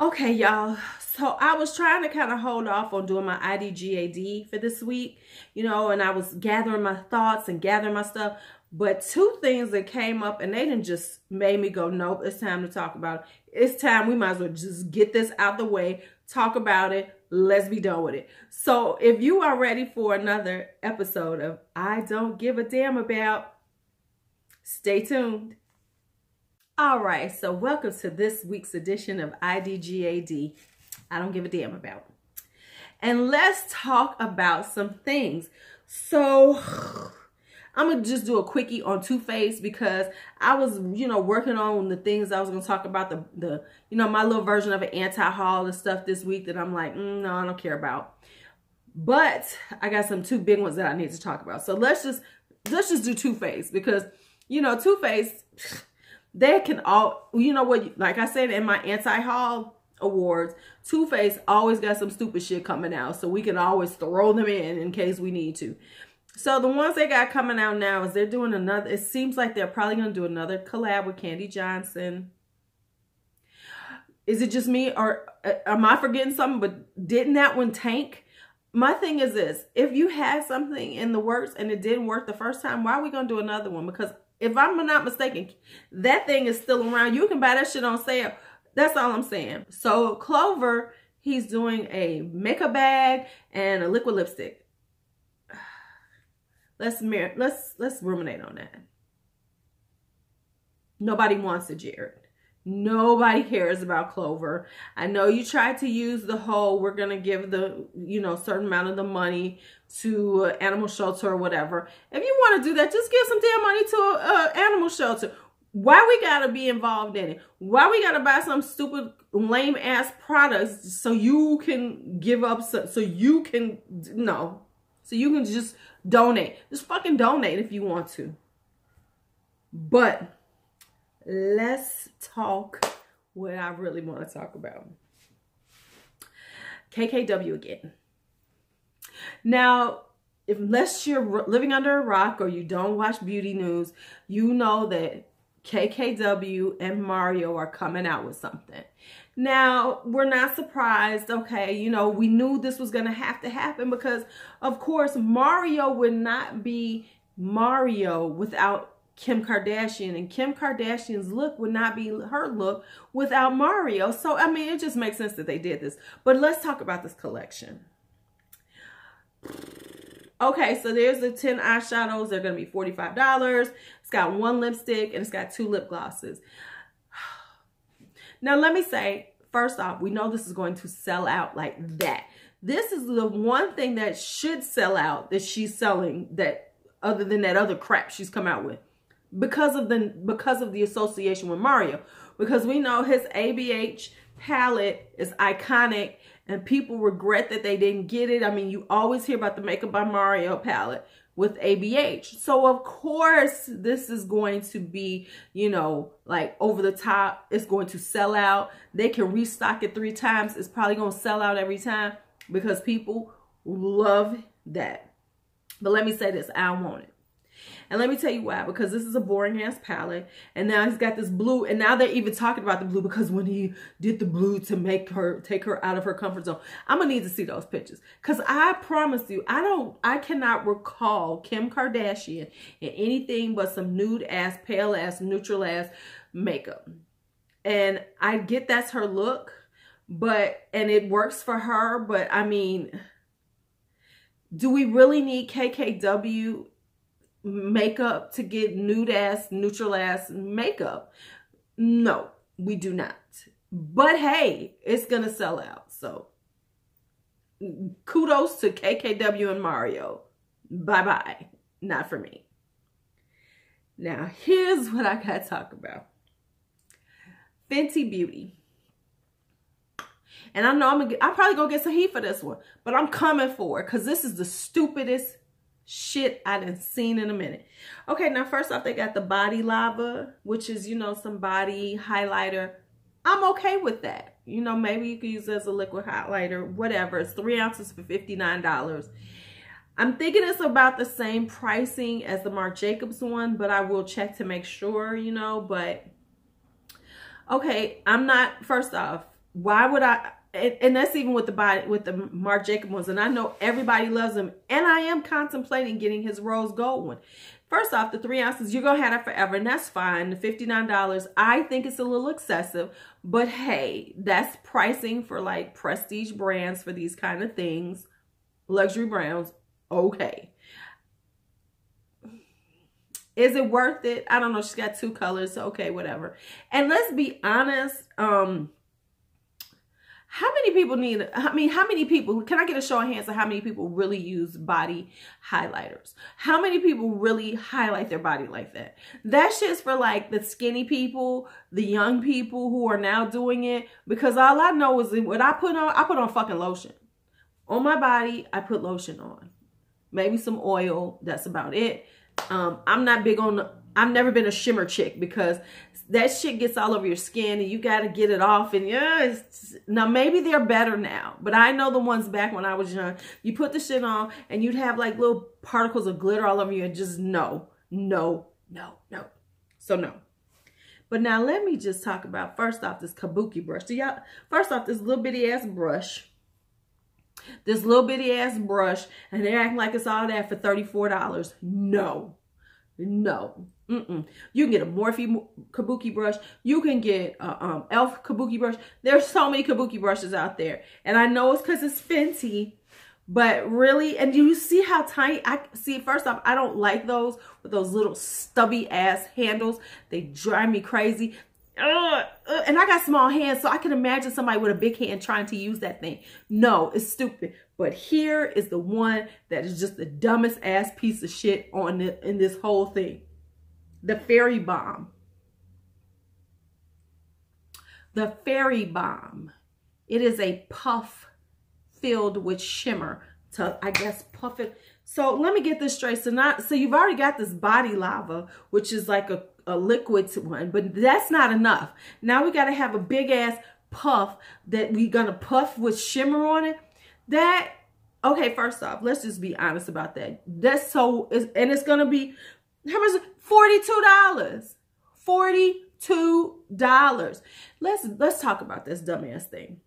Okay, y'all. So I was trying to kind of hold off on doing my IDGAD for this week, you know, and I was gathering my thoughts and gathering my stuff. But two things that came up and they didn't just made me go, nope, it's time to talk about it. It's time. We might as well just get this out the way, talk about it. Let's be done with it. So if you are ready for another episode of I Don't Give a Damn About, stay tuned. All right, so welcome to this week's edition of IDGAD, I Don't Give a Damn About. And let's talk about some things. So I'm going to just do a quickie on Too Faced because I was, working on the things I was going to talk about, my little version of an anti-haul and stuff this week that I'm like, no, I don't care about. But I got some two big ones that I need to talk about. So let's just do Too Faced because, Too Faced, they can all, like I said in my anti-haul awards, Too Faced always got some stupid shit coming out. So we can always throw them in case we need to. So the ones they got coming out now is they're doing another, it seems like they're probably going to do another collab with Candy Johnson. Is it just me or am I forgetting something? But didn't that one tank? My thing is this, if you had something in the works and it didn't work the first time, why are we going to do another one? Because if I'm not mistaken, that thing is still around. You can buy that shit on sale. That's all I'm saying. So Clover, he's doing a makeup bag and a liquid lipstick. Let's ruminate on that. Nobody wants it, Jared. Nobody cares about Clover. I know you tried to use the whole, we're going to give the, certain amount of the money to an animal shelter or whatever. If you want to do that, just give some damn money to an animal shelter. Why we got to be involved in it? Why we got to buy some stupid lame ass products so you can give up, so you can just donate. Just fucking donate if you want to. But let's talk what I really want to talk about. KKW Again. Now, unless you're living under a rock or you don't watch beauty news, you know that KKW and Mario are coming out with something. Now, we're not surprised, okay? We knew this was going to happen because, of course, Mario would not be Mario without Kim Kardashian, and Kim Kardashian's look would not be her look without Mario. So, I mean, it just makes sense that they did this. But let's talk about this collection. Okay, so there's the 10 eyeshadows. They're going to be $45. It's got one lipstick and it's got 2 lip glosses. Now, let me say, first off, we know this is going to sell out like that. This is the one thing that should sell out that she's selling, that other than that other crap she's come out with. Because of the association with Mario. Because we know his ABH palette is iconic and people regret that they didn't get it. I mean, you always hear about the Makeup by Mario palette with ABH. So, of course, this is going to be, like over the top. It's going to sell out. They can restock it 3 times. It's probably going to sell out every time because people love that. But let me say this, I don't want it. And let me tell you why. Because this is a boring ass palette. And now he's got this blue. And now they're even talking about the blue because when he did the blue to take her out of her comfort zone. I'm going to need to see those pictures. Because I promise you, I cannot recall Kim Kardashian in anything but some nude ass, pale ass, neutral ass makeup. And I get that's her look. And it works for her. But I mean, do we really need KKW makeup to get nude ass, neutral ass makeup? No, we do not. But hey, it's gonna sell out. So kudos to KKW and Mario. Bye-bye. Not for me. Now, here's what I gotta talk about. Fenty Beauty. And I know I'm probably gonna get some heat for this one, but I'm coming for it because this is the stupidest shit I done seen in a minute. Okay, now first off, they got the Body Lava, which is, some body highlighter. I'm okay with that. Maybe you could use it as a liquid highlighter, whatever. It's 3 ounces for $59. I'm thinking it's about the same pricing as the Marc Jacobs one, but I will check to make sure, but okay, I'm not, first off, why would I? And that's even with the Marc Jacobs ones. And I know everybody loves them. And I am contemplating getting his rose gold one. First off, the 3 ounces, you're going to have that forever. And that's fine. The $59, I think it's a little excessive. But hey, that's pricing for like prestige brands for these kind of things. Luxury brands. Okay. Is it worth it? I don't know. She's got 2 colors. So okay, whatever. And let's be honest. How many people how many people, can I get a show of hands of how many people really use body highlighters? How many people really highlight their body like that? That shit's for like the skinny people, the young people who are now doing it. Because all I know is what I put on fucking lotion. On my body, I put lotion on. Maybe some oil, that's about it. I'm not big on, I've never been a shimmer chick because that shit gets all over your skin and you got to get it off. And yeah, now maybe they're better now, but I know the ones back when I was young, you put the shit on and you'd have like little particles of glitter all over you and just no. So no. But now let me just talk about, first off, this kabuki brush. So y'all, first off, this little bitty ass brush. This little bitty ass brush, and they're acting like it's all that for $34. No. You can get a Morphe kabuki brush. You can get Elf kabuki brush. There's so many kabuki brushes out there. And I know it's because it's Fenty, but really, and you see how tiny, first off, I don't like those with those little stubby ass handles. They drive me crazy. And I got small hands, so I can imagine somebody with a big hand trying to use that thing. No, it's stupid. But here is the one that is just the dumbest ass piece of shit in this whole thing. The Fairy Bomb. The Fairy Bomb. It is a puff filled with shimmer to, I guess, puff it. So let me get this straight. So you've already got this body lava, which is like a liquid one, but that's not enough. Now we got to have a big ass puff that we're going to puff with shimmer on it. That, okay, first off, let's just be honest about that. That's so, and it's going to be, how much? $42. $42. Let's talk about this dumbass thing.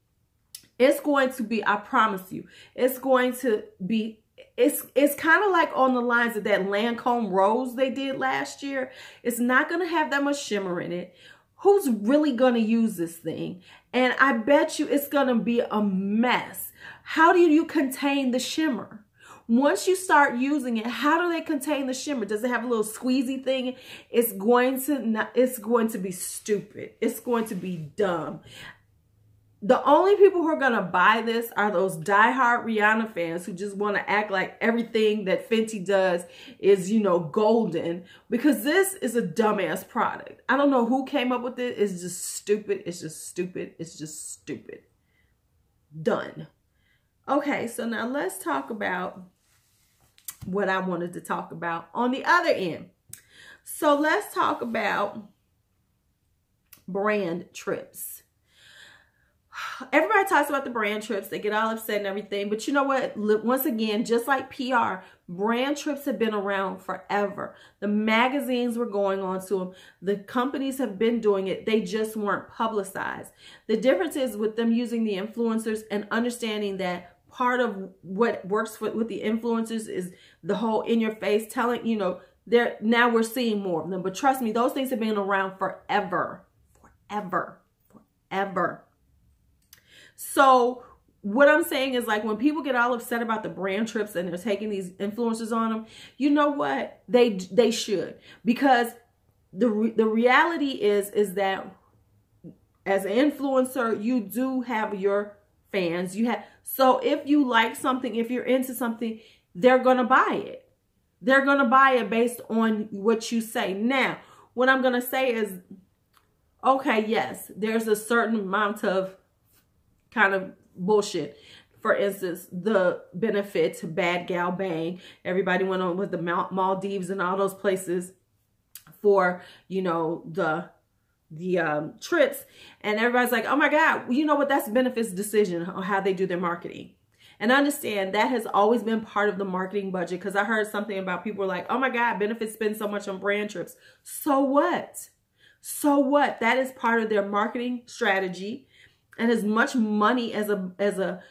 It's going to be, I promise you, it's going to be, it's kind of like on the lines of that Lancome Rose they did last year. It's not going to have that much shimmer in it. Who's really going to use this thing? And I bet you it's going to be a mess. How do you contain the shimmer? Once you start using it, how do they contain the shimmer? Does it have a little squeezy thing? It's going to be stupid. It's going to be dumb. The only people who are going to buy this are those diehard Rihanna fans who just want to act like everything that Fenty does is, you know, golden, because this is a dumbass product. I don't know who came up with it. It's just stupid. It's just stupid. It's just stupid. Done. Okay, so now let's talk about what I wanted to talk about on the other end. So let's talk about brand trips. Everybody talks about the brand trips. They get all upset and everything. But you know what? Once again, just like PR, brand trips have been around forever. The magazines were going on to them. The companies have been doing it. They just weren't publicized. The difference is with them using the influencers and understanding that part of what works with the influencers is the whole in your face telling, you know, now we're seeing more of them. But trust me, those things have been around forever. Forever. So what I'm saying is, like, when people get all upset about the brand trips and they're taking these influencers on them, you know what? They should. Because the reality is that as an influencer, you do have your fans. So if you like something, if you're into something, they're going to buy it. They're going to buy it based on what you say. Now, what I'm going to say is, okay, yes, there's a certain amount of kind of bullshit. For instance, the benefit to Bad Gal Bang. Everybody went on with the Maldives and all those places for, you know, the trips. And everybody's like, oh my God, you know what? That's Benefit's decision on how they do their marketing. And I understand that has always been part of the marketing budget, because I heard something about people were like, oh my God, Benefit spends so much on brand trips. So what? So what? That is part of their marketing strategy. and as much money as a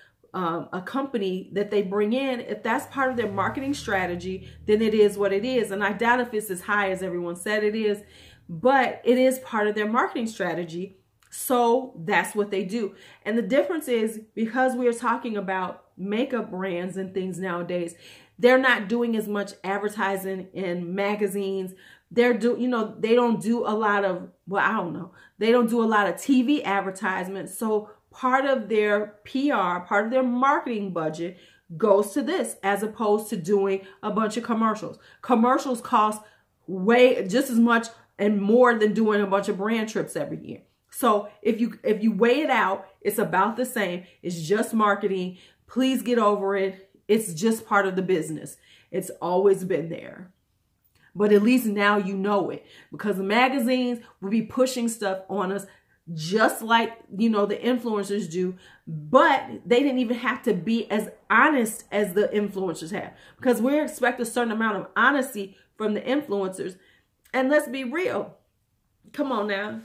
company that they bring in, if that's part of their marketing strategy, then it is what it is. And I doubt if it's as high as everyone said it is, but it is part of their marketing strategy. So that's what they do. And the difference is, because we are talking about makeup brands and things nowadays, they're not doing as much advertising in magazines. They don't do a lot of, they don't do a lot of TV advertisements. So part of their PR, part of their marketing budget goes to this, as opposed to doing a bunch of commercials. Commercials cost just as much and more than doing a bunch of brand trips every year. So if you weigh it out, it's about the same. It's just marketing. Please get over it. It's just part of the business. It's always been there. But at least now you know it, because the magazines will be pushing stuff on us just like, the influencers do. But they didn't even have to be as honest as the influencers have, because we expect a certain amount of honesty from the influencers. And let's be real. Come on now.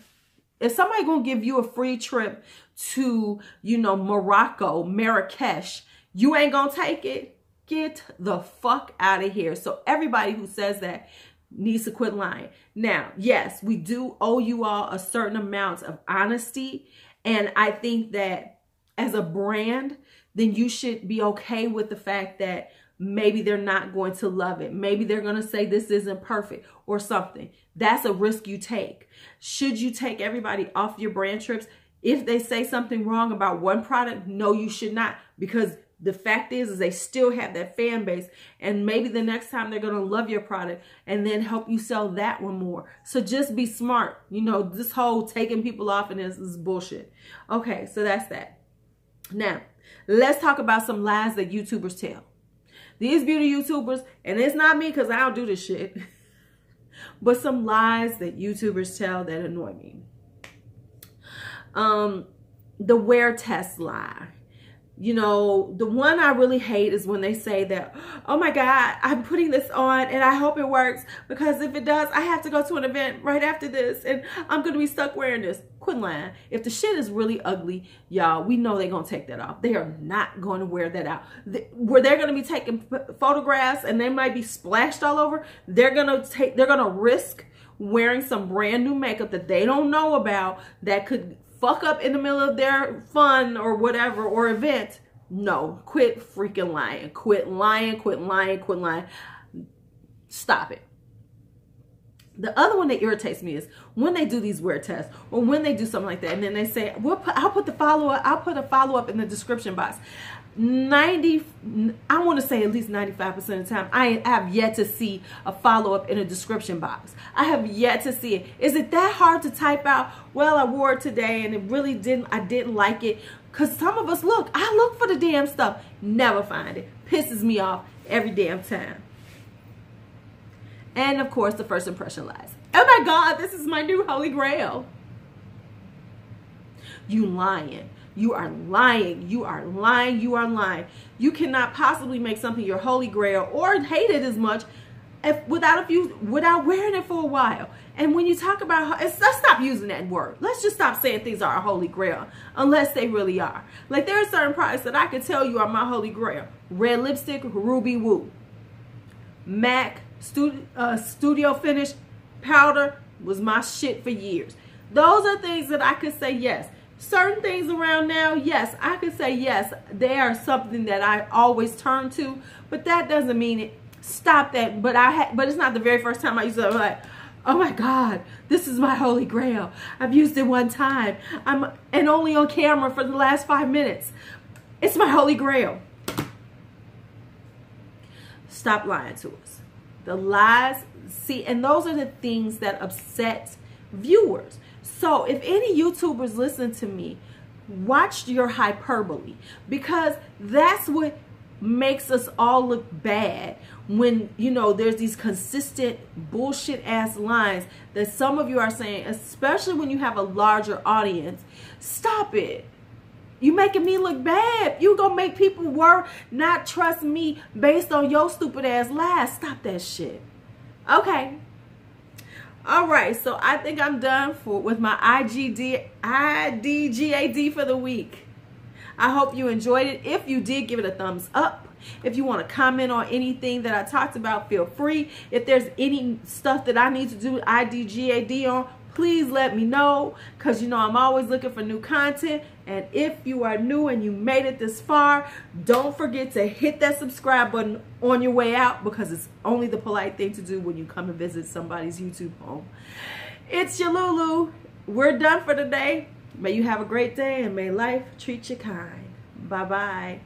If somebody gonna give you a free trip to, Morocco, Marrakesh, you ain't gonna take it? Get the fuck out of here. So everybody who says that needs to quit lying. Now, yes, we do owe you all a certain amount of honesty. And I think that as a brand, then you should be okay with the fact that maybe they're not going to love it. Maybe they're going to say this isn't perfect or something. That's a risk you take. Should you take everybody off your brand trips if they say something wrong about one product? No, you should not, because the fact is they still have that fan base, and maybe the next time they're going to love your product and then help you sell that one more. So just be smart. This whole taking people off and this is bullshit. Okay, so that's that. Now, let's talk about some lies that YouTubers tell. These beauty YouTubers, and it's not me because I don't do this shit, but some lies that YouTubers tell that annoy me. The wear test lie. The one I really hate is when they say that, oh my God, I'm putting this on and I hope it works, because if it does, I have to go to an event right after this and I'm going to be stuck wearing this. Quit lying. If the shit is really ugly, y'all, we know they're going to take that off. They are not going to wear that out. Where they're going to be taking photographs and they might be splashed all over, they're going to risk wearing some brand new makeup that they don't know about that could fuck up in the middle of their fun or whatever, or event. No, quit freaking lying. Quit lying, quit lying, quit lying. Stop it. The other one that irritates me is when they do these wear tests, or when they do something like that, and then they say, I'll put a follow-up in the description box. I want to say at least 95% of the time, I have yet to see a follow-up in a description box. I have yet to see it. Is it that hard to type out, well, I wore it today and I didn't like it? Because some of us I look for the damn stuff, never find it. Pisses me off every damn time. And of course, the first impression lies. Oh my God, this is my new holy grail. You lying. You are lying. You are lying. You are lying. You cannot possibly make something your holy grail or hate it as much without wearing it for a while. And when you talk about, let's stop using that word. Let's just stop saying things are a holy grail unless they really are. Like, there are certain products that I can tell you are my holy grail. Red lipstick, Ruby Woo. MAC Studio Finish powder was my shit for years. Those are things that I could say yes. Certain things around now, yes, I could say yes, they are something that I always turn to, but that doesn't mean it. Stop that. But it's not the very first time I used it. I'm like, oh my God, this is my holy grail. I've used it one time. And only on camera for the last 5 minutes. It's my holy grail. Stop lying to us. The lies, see, and those are the things that upset viewers. So if any YouTubers listen to me, watch your hyperbole, because that's what makes us all look bad when, there's these consistent bullshit ass lines that some of you are saying, especially when you have a larger audience. Stop it. You making me look bad. You gonna make people not trust me based on your stupid ass lies. Stop that shit. Okay. All right, so I think I'm done with my IDGAD for the week. I hope you enjoyed it. If you did, give it a thumbs up. If you want to comment on anything that I talked about, feel free. If there's any stuff that I need to do IDGAD on, please let me know, because you know I'm always looking for new content. And if you are new and you made it this far, don't forget to hit that subscribe button on your way out, because it's only the polite thing to do when you come and visit somebody's YouTube home. It's your LuuLuu. We're done for today. May you have a great day and may life treat you kind. Bye-bye.